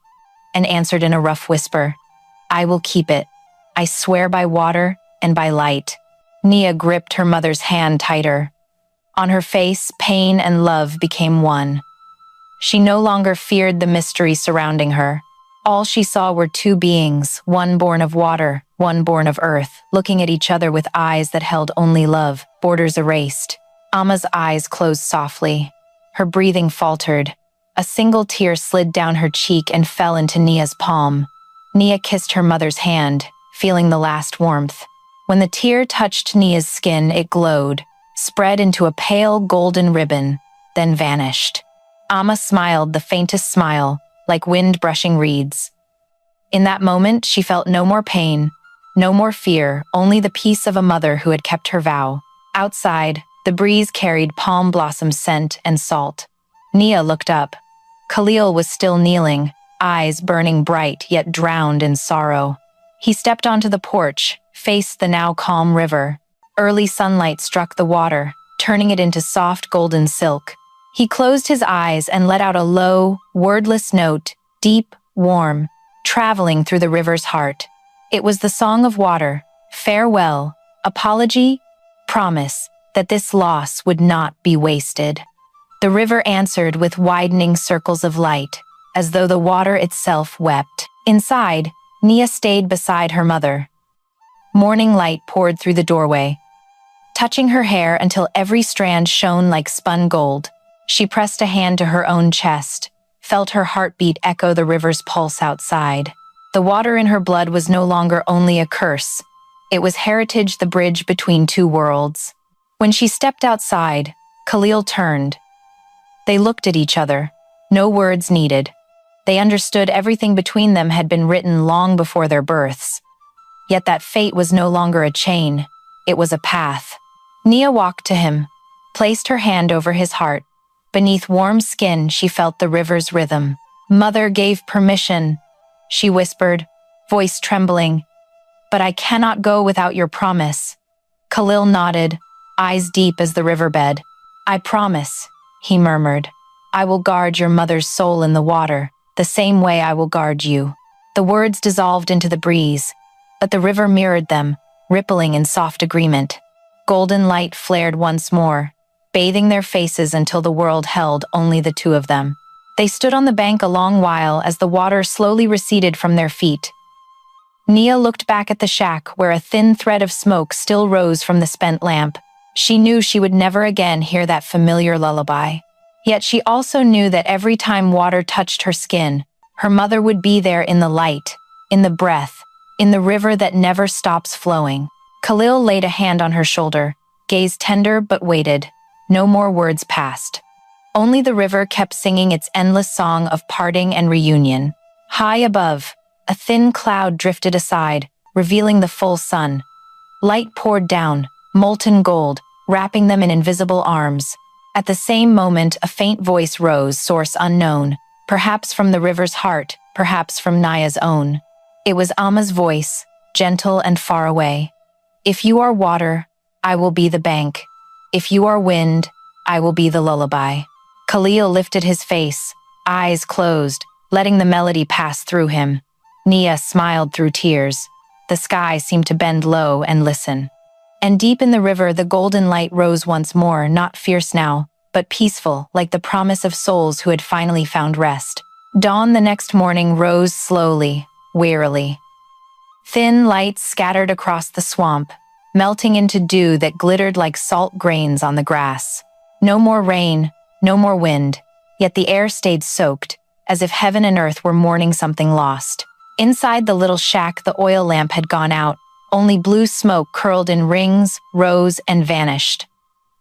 and answered in a rough whisper, "I will keep it. I swear by water and by light." Nia gripped her mother's hand tighter. On her face, pain and love became one. She no longer feared the mystery surrounding her. All she saw were two beings, one born of water, one born of earth, looking at each other with eyes that held only love, borders erased. Amma's eyes closed softly. Her breathing faltered. A single tear slid down her cheek and fell into Nia's palm. Nia kissed her mother's hand, feeling the last warmth. When the tear touched Nia's skin, it glowed, spread into a pale golden ribbon, then vanished. Amma smiled the faintest smile, like wind brushing reeds. In that moment, she felt no more pain, no more fear, only the peace of a mother who had kept her vow. Outside, the breeze carried palm blossom scent and salt. Nia looked up. Khalil was still kneeling, eyes burning bright yet drowned in sorrow. He stepped onto the porch, faced the now calm river. Early sunlight struck the water, turning it into soft golden silk. He closed his eyes and let out a low, wordless note, deep, warm, traveling through the river's heart. It was the song of water, farewell, apology, promise that this loss would not be wasted. The river answered with widening circles of light, as though the water itself wept. Inside, Nia stayed beside her mother. Morning light poured through the doorway, touching her hair until every strand shone like spun gold. She pressed a hand to her own chest, felt her heartbeat echo the river's pulse outside. The water in her blood was no longer only a curse. It was heritage, the bridge between two worlds. When she stepped outside, Khalil turned. They looked at each other. No words needed. They understood everything between them had been written long before their births. Yet that fate was no longer a chain. It was a path. Nia walked to him, placed her hand over his heart. Beneath warm skin, she felt the river's rhythm. "Mother gave permission," she whispered, voice trembling. "But I cannot go without your promise." Khalil nodded, eyes deep as the riverbed. "I promise," he murmured. "I will guard your mother's soul in the water, the same way I will guard you." The words dissolved into the breeze, but the river mirrored them, rippling in soft agreement. Golden light flared once more, bathing their faces until the world held only the two of them. They stood on the bank a long while as the water slowly receded from their feet. Nia looked back at the shack where a thin thread of smoke still rose from the spent lamp. She knew she would never again hear that familiar lullaby. Yet she also knew that every time water touched her skin, her mother would be there in the light, in the breath, in the river that never stops flowing. Khalil laid a hand on her shoulder, gaze tender but waited. No more words passed. Only the river kept singing its endless song of parting and reunion. High above, a thin cloud drifted aside, revealing the full sun. Light poured down, molten gold, wrapping them in invisible arms. At the same moment, a faint voice rose, source unknown, perhaps from the river's heart, perhaps from Naya's own. It was Amma's voice, gentle and far away. "If you are water, I will be the bank. If you are wind, I will be the lullaby." Khalil lifted his face, eyes closed, letting the melody pass through him. Nia smiled through tears. The sky seemed to bend low and listen. And deep in the river, the golden light rose once more, not fierce now, but peaceful, like the promise of souls who had finally found rest. Dawn the next morning rose slowly, wearily. Thin lights scattered across the swamp, melting into dew that glittered like salt grains on the grass. No more rain, no more wind, yet the air stayed soaked, as if heaven and earth were mourning something lost. Inside the little shack, the oil lamp had gone out. Only blue smoke curled in rings, rose, and vanished.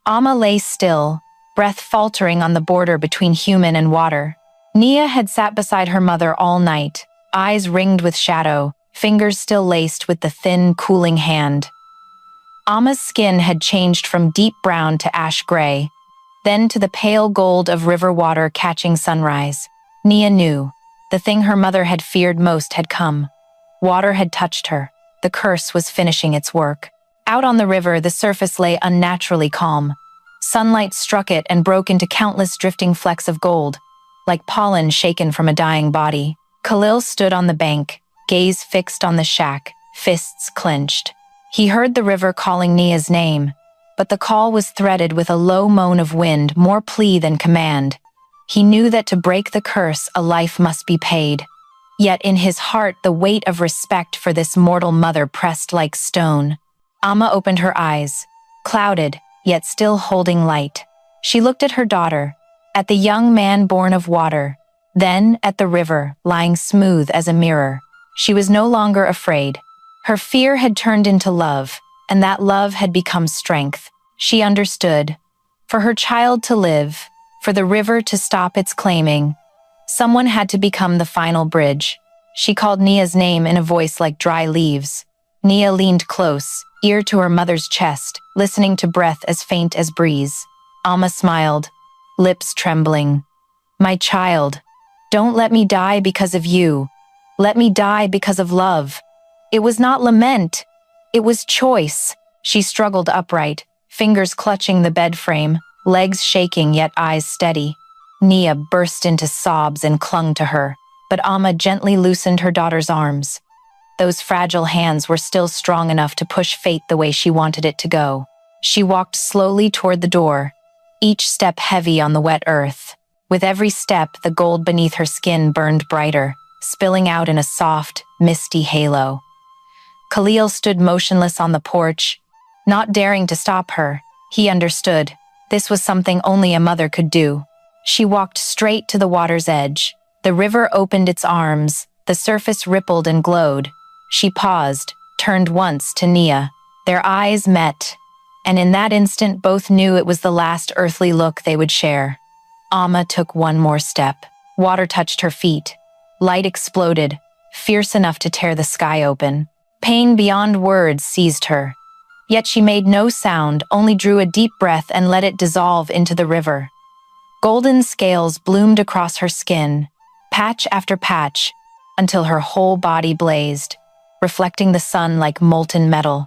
Amma lay still, breath faltering on the border between human and water. Nia had sat beside her mother all night, eyes ringed with shadow, fingers still laced with the thin, cooling hand. Amma's skin had changed from deep brown to ash gray, then to the pale gold of river water catching sunrise. Nia knew. The thing her mother had feared most had come. Water had touched her. The curse was finishing its work. Out on the river, the surface lay unnaturally calm. Sunlight struck it and broke into countless drifting flecks of gold, like pollen shaken from a dying body. Khalil stood on the bank, gaze fixed on the shack, fists clenched. He heard the river calling Nia's name, but the call was threaded with a low moan of wind, more plea than command. He knew that to break the curse, a life must be paid. Yet in his heart, the weight of respect for this mortal mother pressed like stone. Amma opened her eyes, clouded, yet still holding light. She looked at her daughter, at the young man born of water, then at the river, lying smooth as a mirror. She was no longer afraid. Her fear had turned into love, and that love had become strength. She understood. For her child to live, for the river to stop its claiming, someone had to become the final bridge. She called Nia's name in a voice like dry leaves. Nia leaned close, ear to her mother's chest, listening to breath as faint as breeze. Amma smiled, lips trembling. "My child, don't let me die because of you. Let me die because of love." It was not lament. It was choice. She struggled upright, fingers clutching the bed frame, legs shaking yet eyes steady. Nia burst into sobs and clung to her, but Amma gently loosened her daughter's arms. Those fragile hands were still strong enough to push fate the way she wanted it to go. She walked slowly toward the door, each step heavy on the wet earth. With every step, the gold beneath her skin burned brighter, spilling out in a soft, misty halo. Khalil stood motionless on the porch, not daring to stop her. He understood. This was something only a mother could do. She walked straight to the water's edge. The river opened its arms. The surface rippled and glowed. She paused, turned once to Nia. Their eyes met. and in that instant both knew it was the last earthly look they would share. Amma took one more step. Water touched her feet. Light exploded, fierce enough to tear the sky open. Pain beyond words seized her. Yet she made no sound, only drew a deep breath and let it dissolve into the river. Golden scales bloomed across her skin, patch after patch, until her whole body blazed, reflecting the sun like molten metal.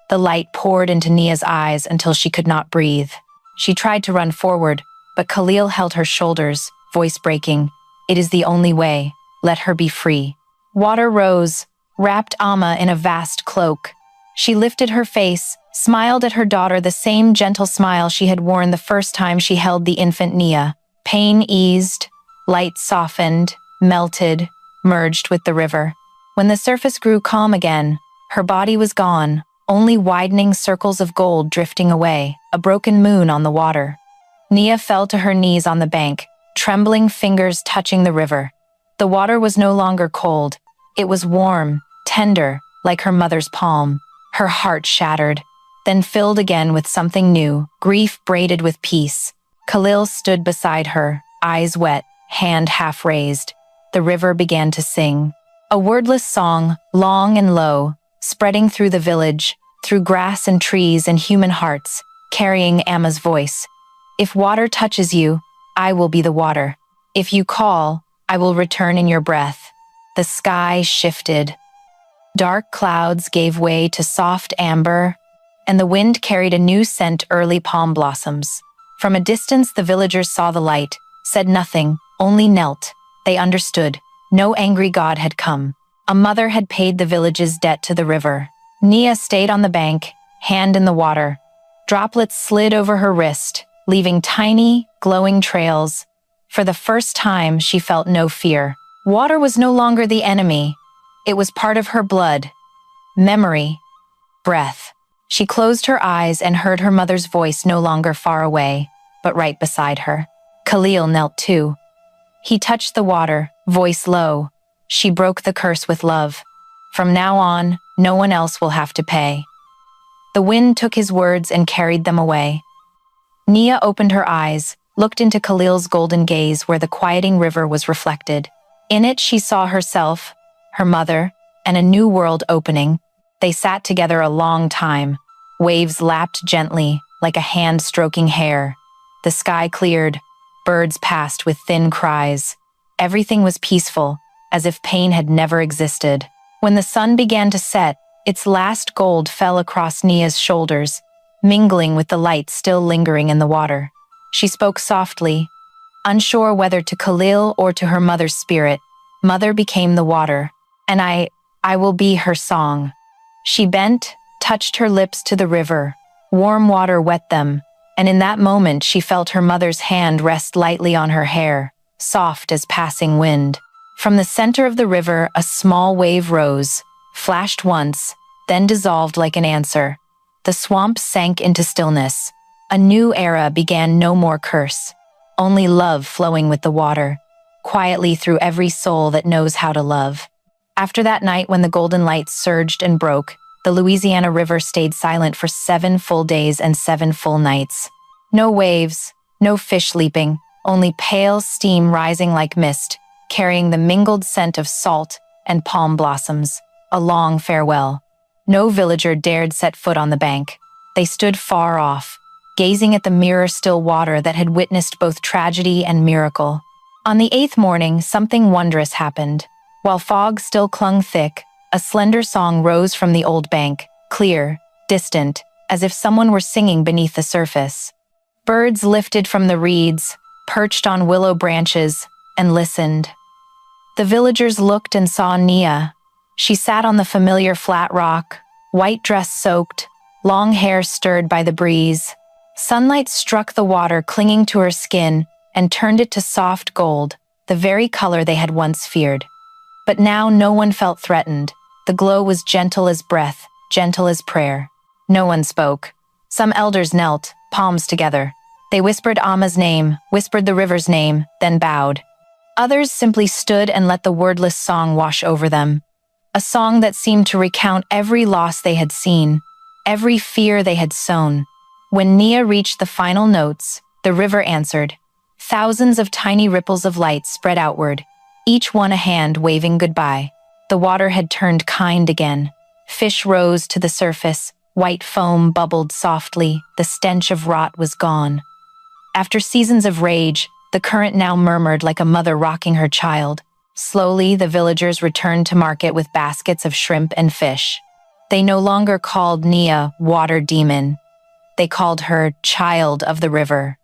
The light poured into Nia's eyes until she could not breathe. She tried to run forward, but Khalil held her shoulders, voice breaking. "It is the only way. Let her be free." Water rose, wrapped Amma in a vast cloak. She lifted her face, smiled at her daughter, the same gentle smile she had worn the first time she held the infant Nia. Pain eased, light softened, melted, merged with the river. When the surface grew calm again, her body was gone, only widening circles of gold drifting away, a broken moon on the water. Nia fell to her knees on the bank, trembling fingers touching the river. The water was no longer cold. It was warm, tender, like her mother's palm. Her heart shattered, then filled again with something new, grief braided with peace. Khalil stood beside her, eyes wet, hand half raised. The river began to sing. A wordless song, long and low, spreading through the village, through grass and trees and human hearts, carrying Amma's voice. "If water touches you, I will be the water. If you call, I will return in your breath." The sky shifted. Dark clouds gave way to soft amber, and the wind carried a new scent, early palm blossoms. From a distance, the villagers saw the light, said nothing, only knelt. They understood. No angry god had come. A mother had paid the village's debt to the river. Nia stayed on the bank, hand in the water. Droplets slid over her wrist, leaving tiny, glowing trails. For the first time, she felt no fear. Water was no longer the enemy. It was part of her blood, memory, breath. She closed her eyes and heard her mother's voice, no longer far away, but right beside her. Khalil knelt too. He touched the water, voice low. "She broke the curse with love. From now on, no one else will have to pay." The wind took his words and carried them away. Nia opened her eyes, looked into Khalil's golden gaze where the quieting river was reflected. In it, she saw herself, her mother, and a new world opening. They sat together a long time. Waves lapped gently, like a hand stroking hair. The sky cleared. Birds passed with thin cries. Everything was peaceful, as if pain had never existed. When the sun began to set, its last gold fell across Nia's shoulders, mingling with the light still lingering in the water. She spoke softly, unsure whether to Khalil or to her mother's spirit. Mother became the water, and I will be her song. She bent, touched her lips to the river. Warm water wet them, and in that moment she felt her mother's hand rest lightly on her hair, soft as passing wind. From the center of the river, a small wave rose, flashed once, then dissolved like an answer. The swamp sank into stillness. A new era began, no more curse, only love flowing with the water, quietly through every soul that knows how to love. After that night when the golden light surged and broke, the Louisiana River stayed silent for 7 full days and 7 full nights. No waves, no fish leaping, only pale steam rising like mist, carrying the mingled scent of salt and palm blossoms. A long farewell. No villager dared set foot on the bank. They stood far off, gazing at the mirror-still water that had witnessed both tragedy and miracle. On the 8th morning, something wondrous happened. While fog still clung thick, a slender song rose from the old bank, clear, distant, as if someone were singing beneath the surface. Birds lifted from the reeds, perched on willow branches, and listened. The villagers looked and saw Nia. She sat on the familiar flat rock, white dress soaked, long hair stirred by the breeze. Sunlight struck the water clinging to her skin and turned it to soft gold, the very color they had once feared. But now no one felt threatened. The glow was gentle as breath, gentle as prayer. No one spoke. Some elders knelt, palms together. They whispered Amma's name, whispered the river's name, then bowed. Others simply stood and let the wordless song wash over them. A song that seemed to recount every loss they had seen, every fear they had sown. When Nia reached the final notes, the river answered. Thousands of tiny ripples of light spread outward, each one a hand waving goodbye. The water had turned kind again. Fish rose to the surface, white foam bubbled softly, the stench of rot was gone. After seasons of rage, the current now murmured like a mother rocking her child. Slowly, the villagers returned to market with baskets of shrimp and fish. They no longer called Nia Water Demon. They called her Child of the River.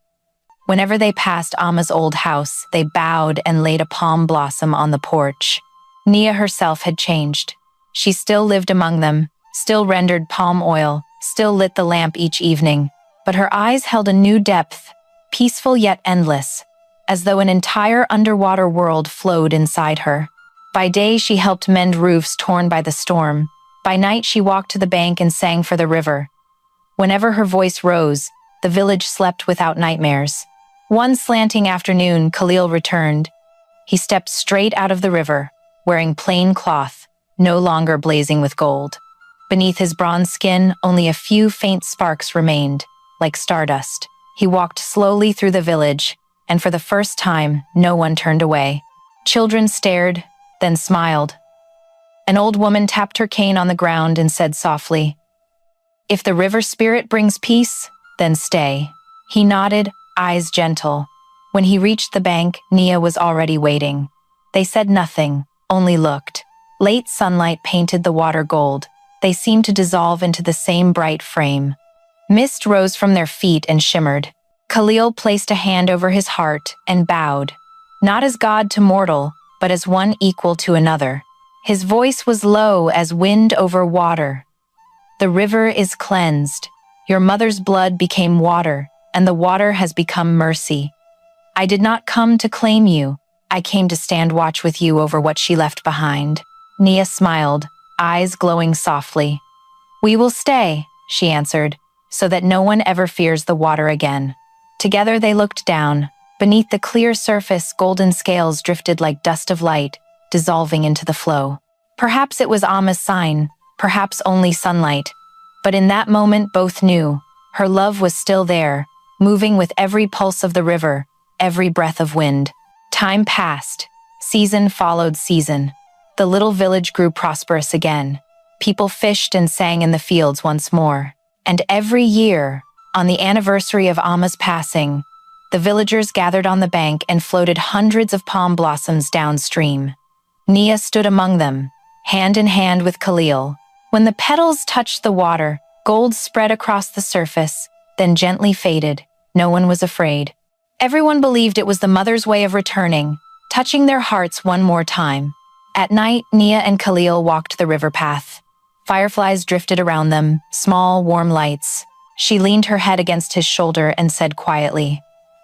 Whenever they passed Amma's old house, they bowed and laid a palm blossom on the porch. Nia herself had changed. She still lived among them, still rendered palm oil, still lit the lamp each evening, but her eyes held a new depth, peaceful yet endless, as though an entire underwater world flowed inside her. By day, she helped mend roofs torn by the storm. By night, she walked to the bank and sang for the river. Whenever her voice rose, the village slept without nightmares. One slanting afternoon, Khalil returned. He stepped straight out of the river, wearing plain cloth, no longer blazing with gold. Beneath his bronze skin, only a few faint sparks remained, like stardust. He walked slowly through the village, and for the first time, no one turned away. Children stared, then smiled. An old woman tapped her cane on the ground and said softly, "If the river spirit brings peace, then stay." He nodded, eyes gentle. When he reached the bank, Nia was already waiting. They said nothing, only looked. Late sunlight painted the water gold. They seemed to dissolve into the same bright frame. Mist rose from their feet and shimmered. Khalil placed a hand over his heart and bowed, not as God to mortal, but as one equal to another. His voice was low as wind over water. "The river is cleansed. Your mother's blood became water, and the water has become mercy. I did not come to claim you. I came to stand watch with you over what she left behind." Nia smiled, eyes glowing softly. "We will stay," she answered, "so that no one ever fears the water again." Together they looked down. Beneath the clear surface, golden scales drifted like dust of light, dissolving into the flow. Perhaps it was Amma's sign, perhaps only sunlight. But in that moment both knew. Her love was still there, moving with every pulse of the river, every breath of wind. Time passed. Season followed season. The little village grew prosperous again. People fished and sang in the fields once more. And every year, on the anniversary of Amma's passing, the villagers gathered on the bank and floated hundreds of palm blossoms downstream. Nia stood among them, hand in hand with Khalil. When the petals touched the water, gold spread across the surface, then gently faded. No one was afraid. Everyone believed it was the mother's way of returning, touching their hearts one more time. At night, Nia and Khalil walked the river path. Fireflies drifted around them, small, warm lights. She leaned her head against his shoulder and said quietly,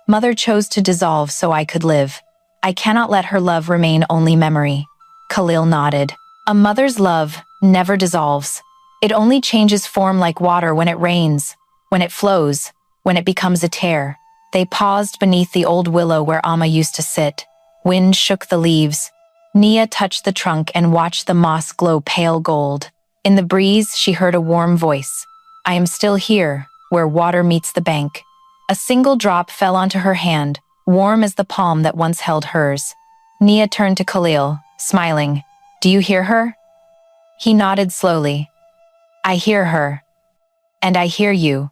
"Mother chose to dissolve so I could live. I cannot let her love remain only memory." Khalil nodded. A mother's love never dissolves. It only changes form like water when it rains, when it flows, when it becomes a tear. They paused beneath the old willow where Amma used to sit. Wind shook the leaves. Nia touched the trunk and watched the moss glow pale gold. In the breeze, she heard a warm voice. "I am still here, where water meets the bank." A single drop fell onto her hand, warm as the palm that once held hers. Nia turned to Khalil, smiling. "Do you hear her?" He nodded slowly. "I hear her. And I hear you."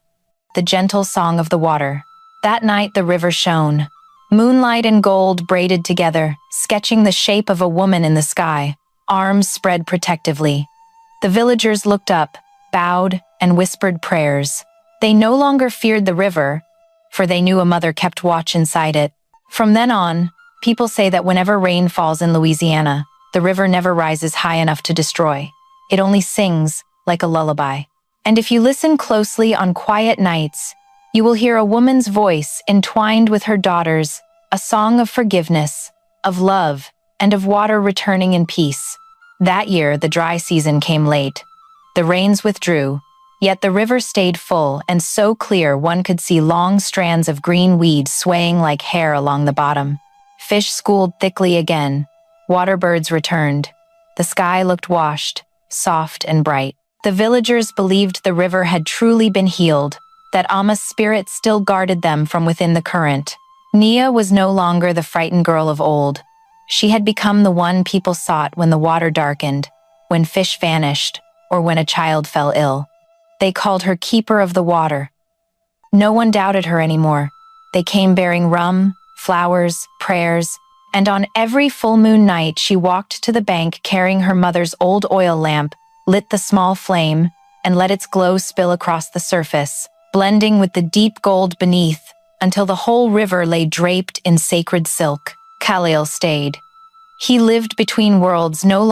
The gentle song of the water. That night the river shone. Moonlight and gold braided together, sketching the shape of a woman in the sky, arms spread protectively. The villagers looked up, bowed, and whispered prayers. They no longer feared the river, for they knew a mother kept watch inside it. From then on, people say that whenever rain falls in Louisiana, the river never rises high enough to destroy. It only sings like a lullaby. And if you listen closely on quiet nights, you will hear a woman's voice entwined with her daughter's, a song of forgiveness, of love, and of water returning in peace. That year, the dry season came late. The rains withdrew, yet the river stayed full and so clear one could see long strands of green weed swaying like hair along the bottom. Fish schooled thickly again. Water birds returned. The sky looked washed, soft and bright. The villagers believed the river had truly been healed, that Amma's spirit still guarded them from within the current. Nia was no longer the frightened girl of old. She had become the one people sought when the water darkened, when fish vanished, or when a child fell ill. They called her Keeper of the Water. No one doubted her anymore. They came bearing rum, flowers, prayers, and on every full moon night she walked to the bank carrying her mother's old oil lamp, lit the small flame, and let its glow spill across the surface, blending with the deep gold beneath, until the whole river lay draped in sacred silk. Khalil stayed. He lived between worlds, no